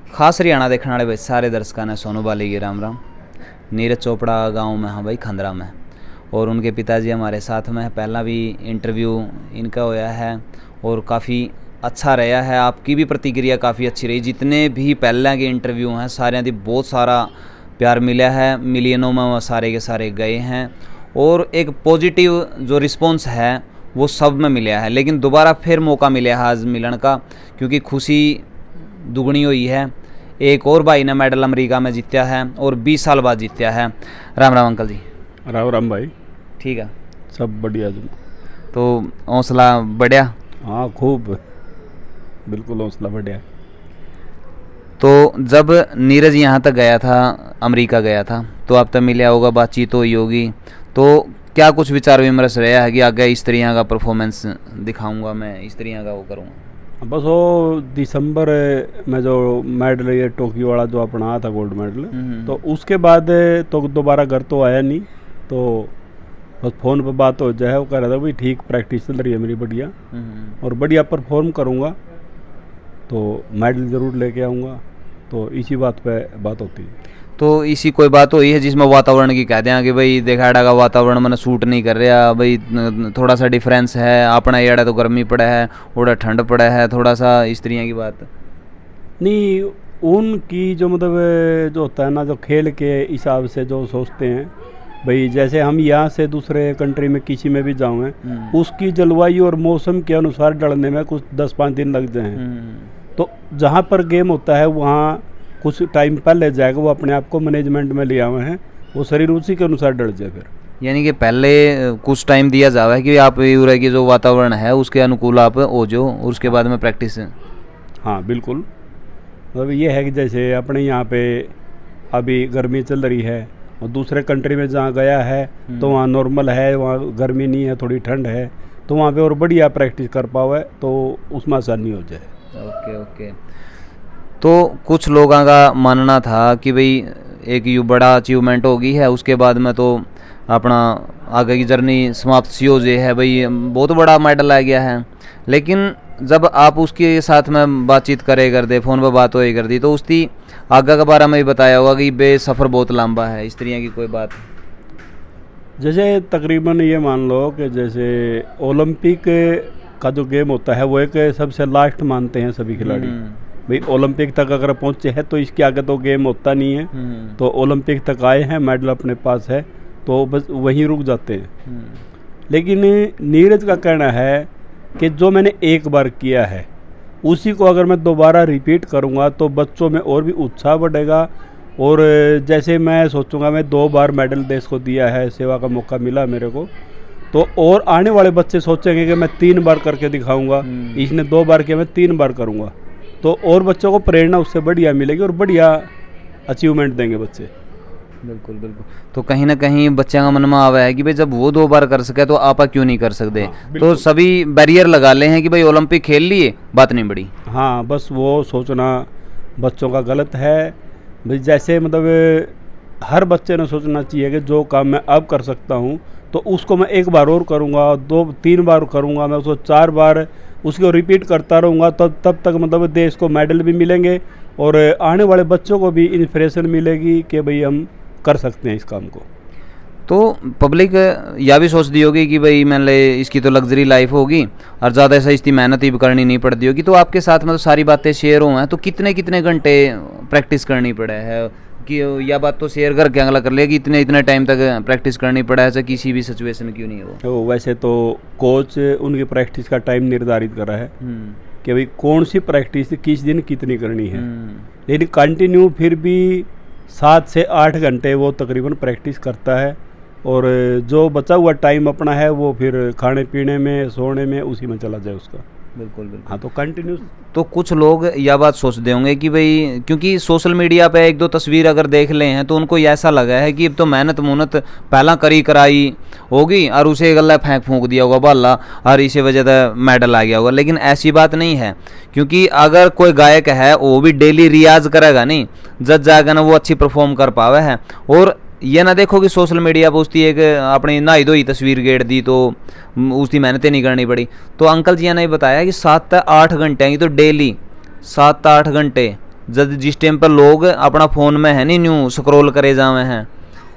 खास हरियाणा देखने वाले भाई सारे दर्शकों ने सोनू बाली की राम राम। नीरज चोपड़ा गांव में हाँ भाई खंदरा में, और उनके पिताजी हमारे साथ में। पहला भी इंटरव्यू इनका होया है और काफ़ी अच्छा रहा है। आपकी भी प्रतिक्रिया काफ़ी अच्छी रही। जितने भी पहले के इंटरव्यू हैं सारे दी बहुत सारा प्यार मिला है, मिलियनों में वो सारे के सारे गए हैं और एक पॉजिटिव जो रिस्पॉन्स है वो सब में मिला है। लेकिन दोबारा फिर मौका मिला है आज मिलन का, क्योंकि खुशी दुगनी हुई है। एक और भाई ने मेडल अमेरिका में जीता है और 20 साल बाद जीता है। राम राम अंकल जी। राम राम भाई। ठीक है, सब बढ़िया जी। तो हौसला बढ़िया? हाँ खूब, बिल्कुल हौसला बढ़िया। तो जब नीरज यहाँ तक गया था, अमेरिका गया था, तो आप तब मिला होगा, बातचीत हुई होगी, तो क्या कुछ विचार विमर्श रहा है कि आगे इस तरह का परफॉर्मेंस दिखाऊंगा मैं, इस तरह का वो करूँगा? बस वो दिसंबर में जो मेडल ये टोक्यो वाला जो अपना आया था गोल्ड मेडल, तो उसके बाद तो दोबारा घर तो आया नहीं। तो बस फ़ोन पर बात हो जाए, वो कह रहा था भाई ठीक प्रैक्टिस चल रही है मेरी बढ़िया और बढ़िया परफॉर्म करूँगा तो मेडल ज़रूर लेके आऊँगा। तो इसी बात पे बात होती है। तो इसी कोई बात हुई है जिसमें वातावरण की कहते हैं कि भाई देखाड़ा का वातावरण मैंने सूट नहीं कर रहा भाई, थोड़ा सा डिफरेंस है, अपना एड़ा तो गर्मी पड़ा है, उड़ा ठंड पड़ा है, थोड़ा सा इस तरह की बात नहीं? उनकी जो मतलब जो होता है ना, जो खेल के हिसाब से जो सोचते हैं भाई, जैसे हम यहाँ से दूसरे कंट्री में किसी में भी जाऊँ, उसकी जलवायु और मौसम के अनुसार डलने में कुछ 10-5 दिन लग जाए। तो जहाँ पर गेम होता है वहाँ कुछ टाइम पहले जाएगा, वो अपने आप को मैनेजमेंट में ले आए हैं, वो शरीर उसी के अनुसार डल जाए फिर। यानी कि पहले कुछ टाइम दिया जावा है कि आप यूरा की जो वातावरण है उसके अनुकूल आप हो जो, और उसके बाद में प्रैक्टिस। हाँ बिल्कुल, मतलब ये है कि जैसे अपने यहाँ पे अभी गर्मी चल रही है और दूसरे कंट्री में जहाँ गया है तो वहाँ नॉर्मल है, वहाँ गर्मी नहीं है, थोड़ी ठंड है, तो वहाँ पे और बढ़िया प्रैक्टिस कर पाओ तो उसमें आसानी हो जाए। Okay okay. तो कुछ लोगों का मानना था कि भाई एक यू बड़ा अचीवमेंट होगी है, उसके बाद में तो अपना आगे की जर्नी समाप्त सी हो जाए है भाई, बहुत बड़ा मेडल आ गया है। लेकिन जब आप उसके साथ में बातचीत करे कर दे, फ़ोन पर बात हो कर दी, तो उसकी आगे के बारे में भी बताया होगा कि बे सफ़र बहुत लंबा है, इस तरह की कोई बात? जैसे तकरीबन ये मान लो कि जैसे ओलंपिक का जो गेम होता है वो एक सबसे लास्ट मानते हैं सभी खिलाड़ी। भाई ओलंपिक तक अगर पहुंचे हैं तो इसके आगे तो गेम होता नहीं है। तो ओलंपिक तक आए हैं, मेडल अपने पास है, तो बस वहीं रुक जाते हैं। लेकिन नीरज का कहना है कि जो मैंने एक बार किया है उसी को अगर मैं दोबारा रिपीट करूंगा तो बच्चों में और भी उत्साह बढ़ेगा। और जैसे मैं सोचूंगा मैं 2 बार मेडल देश को दिया है, सेवा का मौका मिला मेरे को, तो और आने वाले बच्चे सोचेंगे कि मैं 3 बार करके दिखाऊंगा, इसने 2 बार किया मैं 3 बार करूंगा, तो और बच्चों को प्रेरणा उससे बढ़िया मिलेगी और बढ़िया अचीवमेंट देंगे बच्चे। बिल्कुल बिल्कुल। तो कहीं ना कहीं बच्चों का मन में आवा है कि भाई जब वो 2 बार कर सके तो आप क्यों नहीं कर सकते? हाँ, तो सभी बैरियर लगा ले हैं कि भाई ओलंपिक खेल लिए, बात नहीं बड़ी। हाँ बस वो सोचना बच्चों का गलत है। भाई जैसे मतलब हर बच्चे ने सोचना चाहिए कि जो काम मैं अब कर सकता हूँ तो उसको मैं 1 बार और करूँगा, 2-3 बार करूँगा, मैं उसको 4 बार उसको रिपीट करता रहूँगा, तब तक मतलब देश को मेडल भी मिलेंगे और आने वाले बच्चों को भी इंस्पिरेशन मिलेगी कि भाई हम कर सकते हैं इस काम को। तो पब्लिक यह भी सोचती होगी कि भाई मान ले इसकी तो लग्जरी लाइफ होगी और ज़्यादा ऐसा इसकी मेहनत ही करनी नहीं पड़ती होगी, तो आपके साथ में तो सारी बातें शेयर हो हैं, तो कितने कितने घंटे प्रैक्टिस करनी पड़े है कि यह बात तो शेयर करके अगला कर ले कि इतने इतने टाइम तक प्रैक्टिस करनी पड़ा है, ऐसा किसी भी सिचुएशन क्यों नहीं हो? तो वैसे तो कोच उनकी प्रैक्टिस का टाइम निर्धारित करा है कि भाई कौन सी प्रैक्टिस किस दिन कितनी करनी है, लेकिन कंटिन्यू फिर भी 7 से 8 घंटे वो तकरीबन प्रैक्टिस करता है और जो बचा हुआ टाइम अपना है वो फिर खाने पीने में, सोने में, उसी में चला जाए उसका। बिल्कुल बिल्कुल। हाँ तो कंटिन्यूस। तो कुछ लोग यह बात सोचते होंगे कि भाई क्योंकि सोशल मीडिया पे 1-2 तस्वीर अगर देख ले हैं तो उनको ऐसा लगा है कि अब तो मेहनत मुहनत पहला करी कराई होगी और उसे गला फेंक फूंक दिया होगा बाला और इसी वजह से मेडल आ गया होगा। लेकिन ऐसी बात नहीं है, क्योंकि अगर कोई गायक है वो भी डेली रियाज करेगा नहीं, जब जाकर ना वो अच्छी परफॉर्म कर पावे है। और ये ना देखो कि सोशल मीडिया पर उसकी एक अपनी नहाई धोई तस्वीर गेड़ दी तो उसकी मेहनतें नहीं करनी पड़ी। तो अंकल जी ने बताया कि 7 से 8 घंटे की तो डेली 7 से 8 घंटे जब जिस टाइम पर लोग अपना फ़ोन में है नहीं न्यू स्क्रॉल करे जावे हैं,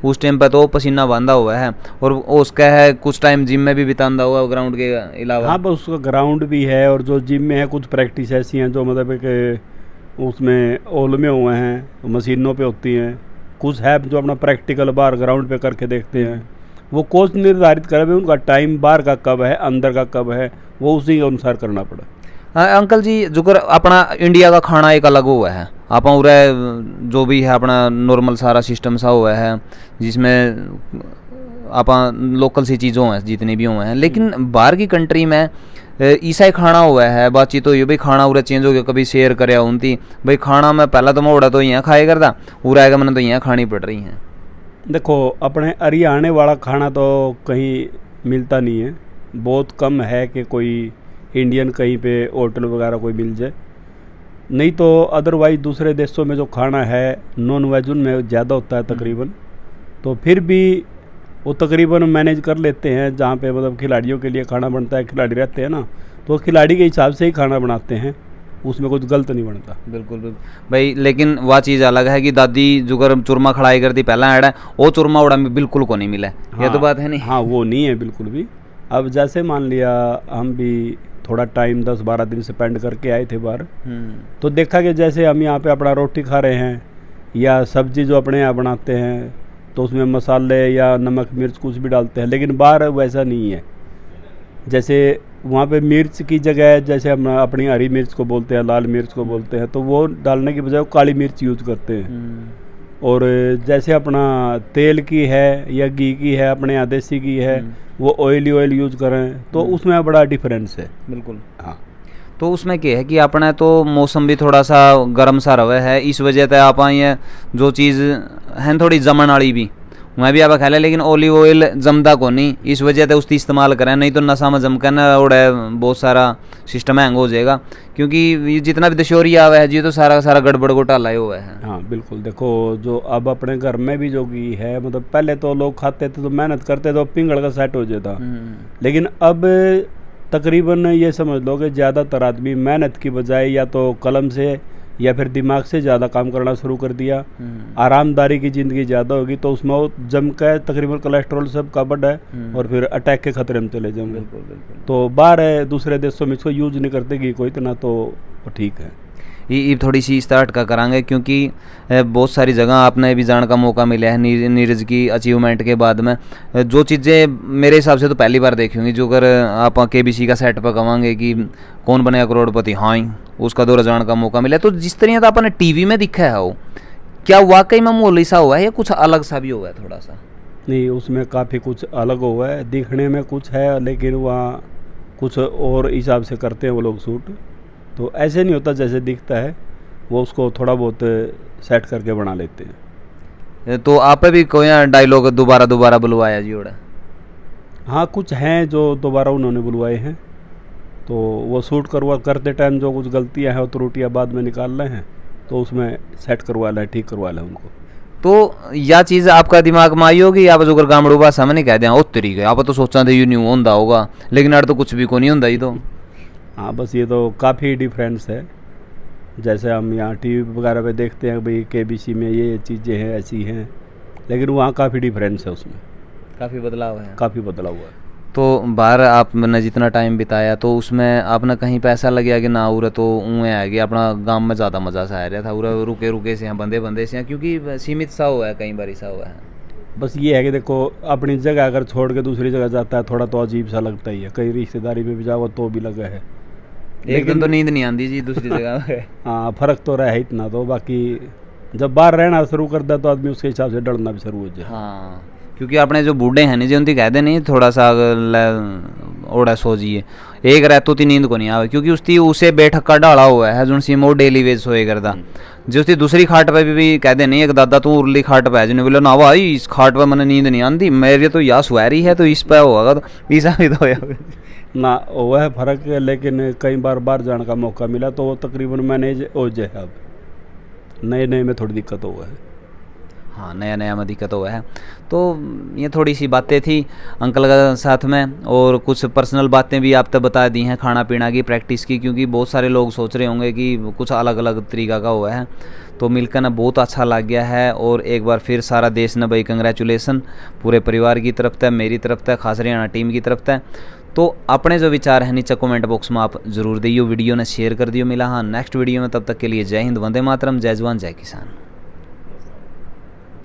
उस टाइम पर तो पसीना बांधा हुआ है। और उसका है कुछ टाइम जिम में भी बितांदा हुआ ग्राउंड के अलावा। हाँ, बस उसका ग्राउंड भी है, और जो जिम में है कुछ प्रैक्टिस ऐसी हैं जो मतलब एक उसमें ओलमे हुए हैं, मशीनों पे होती हैं, कुछ है जो अपना प्रैक्टिकल बाहर ग्राउंड पे करके देखते हैं। वो कोच निर्धारित करे भाई उनका टाइम बाहर का कब है, अंदर का कब है, वो उसी के अनुसार करना पड़ा। हाँ अंकल जी, जो कर अपना इंडिया का खाना एक अलग हुआ है, आप उरे जो भी है अपना नॉर्मल सारा सिस्टम सा हुआ है जिसमें आप लोकल सी चीज़ों हैं जितनी भी हुए हैं। लेकिन बाहर की कंट्री में ईसा ही खाना हुआ है, बातचीत हुई भाई खाना उरा चेंज हो गया, कभी शेयर करे उनती भाई खाना मैं पहला तो मैं उड़ा तो यहाँ खाया करता, उरा आएगा मैंने तो यहाँ खानी पड़ रही हैं। देखो अपने हरियाणा वाला खाना तो कहीं मिलता नहीं है, बहुत कम है कि कोई इंडियन कहीं पे होटल वगैरह कोई मिल जाए, नहीं तो अदरवाइज दूसरे देशों में जो खाना है नॉन वेज उनमें ज़्यादा होता है तकरीबन। तो फिर भी वो तकरीबन मैनेज कर लेते हैं, जहाँ पे मतलब खिलाड़ियों के लिए खाना बनता है, खिलाड़ी रहते हैं ना, तो खिलाड़ी के हिसाब से ही खाना बनाते हैं, उसमें कुछ गलत नहीं बनता। बिल्कुल बिल्कुल भाई, लेकिन वह चीज़ अलग है कि दादी जुगर चूरमा खड़ाई करती पहला ऐड है, वो चूरमा उड़ा में बिल्कुल को नहीं मिला। हाँ, ये तो बात है नहीं। हाँ वो नहीं है बिल्कुल भी। अब जैसे मान लिया हम भी थोड़ा टाइम 10-12 दिन स्पेंड करके आए थे बाहर, तो देखा कि जैसे हम यहाँ पे अपना रोटी खा रहे हैं या सब्जी जो अपने यहाँ बनाते हैं तो उसमें मसाले या नमक मिर्च कुछ भी डालते हैं, लेकिन बाहर वैसा नहीं है। जैसे वहाँ पे मिर्च की जगह जैसे हम अपनी हरी मिर्च को बोलते हैं, लाल मिर्च को बोलते हैं, तो वो डालने की बजाय वो काली मिर्च यूज़ करते हैं। और जैसे अपना तेल की है या घी की है, अपने यहाँ देसी की है, वो ऑयल यूज़ करें, तो उसमें बड़ा डिफरेंस है। बिल्कुल। हाँ, तो उसमें क्या है कि अपने तो मौसम भी थोड़ा सा गर्म सा रहा है, इस वजह से आप ये जो चीज़ है थोड़ी जमन वाली भी मैं भी आप खा लें, लेकिन ऑलिव ऑयल जमदा को नहीं, इस वजह से उसकी इस्तेमाल करें, नहीं तो नशा में जम कर ना उड़े बहुत सारा सिस्टम हैंग हो जाएगा। क्योंकि ये जितना भी दशोरी आवा है जी तो सारा सारा गड़बड़ घोटाला ही हुआ है। हाँ बिल्कुल। देखो जो अब अपने घर में भी जो घी है, मतलब पहले तो लोग खाते थे तो मेहनत करते तो पिंगल का सेट हो जाता, लेकिन अब तकरीबन ये समझ लो कि ज़्यादातर आदमी मेहनत की बजाय या तो कलम से या फिर दिमाग से ज़्यादा काम करना शुरू कर दिया। आरामदारी की ज़िंदगी ज़्यादा होगी तो उसमें वो जम कर तकरीबन कोलेस्ट्रॉल सब का बढ़ा है और फिर अटैक के खतरे में चले जाएंगे। तो बाहर है दूसरे देशों में इसको यूज नहीं करते कि कोई इतना, तो वो ठीक है। ये थोड़ी सी स्टार्ट का करांगे क्योंकि बहुत सारी जगह आपने भी जाने का मौका मिला है नीरज की अचीवमेंट के बाद में, जो चीज़ें मेरे हिसाब से तो पहली बार देखी होंगी। जो अगर आप KBC का सेट पर कहेंगे कि कौन बनेगा करोड़पति, हाँ ही उसका दौरा जाने का मौका मिला, तो जिस तरह का आपने TV में दिखा है वो क्या वाकई में मामूली सा हुआ है या कुछ अलग सा भी हुआ है थोड़ा सा? नहीं, उसमें काफ़ी कुछ अलग हुआ है, दिखने में कुछ है लेकिन वहाँ कुछ और हिसाब से करते हैं वो लोग शूट, तो ऐसे नहीं होता जैसे दिखता है, वो उसको थोड़ा बहुत सेट करके बना लेते हैं। तो आप पे भी कोई डायलॉग दोबारा बुलवाया जी ओड़ा? हाँ कुछ हैं जो दोबारा उन्होंने बुलवाए हैं, तो वो शूट करते टाइम जो कुछ गलतियां हैं और त्रुटियां बाद में निकाल रहे हैं, तो उसमें सेट करवा लें, ठीक करवा लें उनको। तो यह चीज़ आपका दिमाग में आई होगी, आप जो गामड़ू भाषा में नहीं कहते हैं ओ तरीके, आप तो सोचा थे यू न्यू होता होगा, लेकिन अड़ तो कुछ भी को नहीं होता ही। तो हाँ बस ये तो काफ़ी डिफरेंस है। जैसे हम यहाँ TV वगैरह पे देखते हैं भाई KBC में ये चीज़ें हैं ऐसी हैं, लेकिन वहाँ काफ़ी डिफरेंस है, उसमें काफ़ी बदलाव है, काफ़ी बदलाव हुआ है। तो बाहर आपने जितना टाइम बिताया तो उसमें आपने कहीं पैसा लग गया कि ना उरे तो ऊँ आ गया अपना गांव में ज़्यादा मज़ा सा आ रहा था, उरे रुके से हैं बंदे से हैं, क्योंकि सीमित सा हुआ है, कई बार सा हुआ है। बस ये है कि देखो अपनी जगह अगर छोड़ के दूसरी जगह जाता है थोड़ा तो अजीब सा लगता ही है, कहीं रिश्तेदारी में भी जाओ तो भी लगा है, एक दिन तो नींद नहीं आती जी दूसरी जगह। हाँ फ़र्क तो रहा है इतना, तो बाकी जब बाहर रहना शुरू करता तो आदमी उसके हिसाब से डरना भी शुरू हो जाए। हाँ क्योंकि अपने जो बूढ़े हैं नहीं जी उनकी कहते नहीं थोड़ा सा ओड़ा सो जिए, एक रहतो ती नींद को नहीं आवे, क्योंकि उसकी उसे बैठक का डाला हुआ है जो सी मोर डेली वेज सोए करता, जो उसकी दूसरी खाट पे भी कहते नहीं एक दादा तू उरली खाट पे है, जिन्हें बोले ना भाई इस खाट पे मैंने नींद नहीं आती, मेरे तो यह सुहारी है तो इस पे होगा, तो ऐसा भी तो ना वह फ़र्क है, लेकिन कई बार बाहर जाने का मौका मिला तो वो तकरीबन मैनेज हो जाए। अब नए में थोड़ी दिक्कत हुआ है। हाँ नया नया में दिक्कत हुआ है। तो ये थोड़ी सी बातें थी अंकल का साथ में, और कुछ पर्सनल बातें भी आप तक बता दी हैं खाना पीना की, प्रैक्टिस की, क्योंकि बहुत सारे लोग सोच रहे होंगे कि कुछ अलग अलग तरीका का हुआ है। तो मिलकर ना बहुत अच्छा लग गया है। और एक बार फिर सारा देश ने भाई कंग्रेचुलेसन पूरे परिवार की तरफ से, मेरी तरफ से, खास हरियाणा टीम की तरफ से। तो अपने जो विचार हैं नीचे कमेंट बॉक्स में आप जरूर दियो, वीडियो ने शेयर कर दियो। मिला हाँ नेक्स्ट वीडियो में, तब तक के लिए जय हिंद, वंदे मातरम, जय जवान जय किसान।